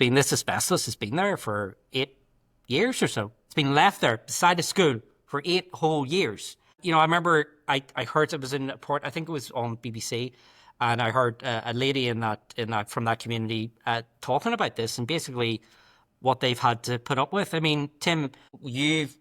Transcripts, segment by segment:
been this asbestos has been there for 8 years or so. It's been left there beside a school for 8 whole years. I remember I heard it was in a port. I think it was on BBC, and I heard a lady in that from that community talking about this and basically what they've had to put up with. I mean, Tim, you've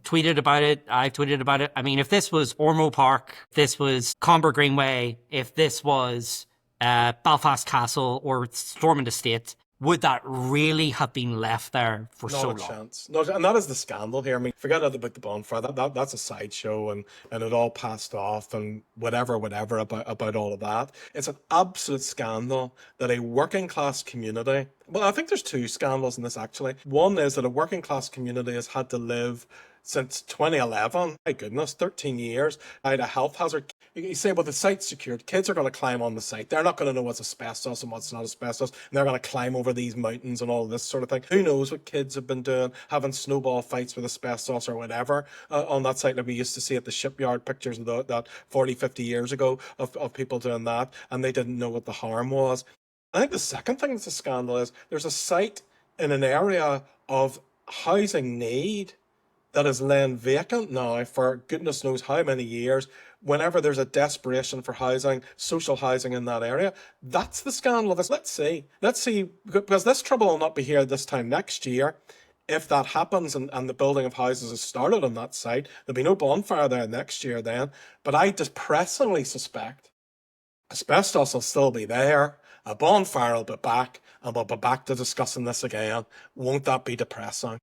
tweeted about it. I've tweeted about it. I mean, if this was Ormo Park, if this was Comber Greenway, if this was Belfast Castle or Stormont Estate, would that really have been left there for Not so a long? chance. No, and that is the scandal here. I mean, forget about the bonfire. That's a sideshow, and it all passed off, and whatever about all of that. It's an absolute scandal that a working class community. Well, I think there's two scandals in this actually. One is that a working class community has had to live since 2011. My goodness, 13 years. I had a health hazard. You say, well, the site's secured. Kids are going to climb on the site. They're not going to know what's asbestos and what's not asbestos. And they're going to climb over these mountains and all this sort of thing. Who knows what kids have been doing, having snowball fights with asbestos or whatever on that site that we used to see at the shipyard, pictures of that 40, 50 years ago of people doing that. And they didn't know what the harm was. I think the second thing that's a scandal is there's a site in an area of housing need that is laying vacant now for goodness knows how many years. Whenever there's a desperation for housing, social housing in that area, that's the scandal of this. Let's see, because this trouble will not be here this time next year. If that happens and the building of houses is started on that site, there'll be no bonfire there next year then. But I just pressingly suspect asbestos will still be there. A bonfire will be back, and we'll be back to discussing this again. Won't that be depressing?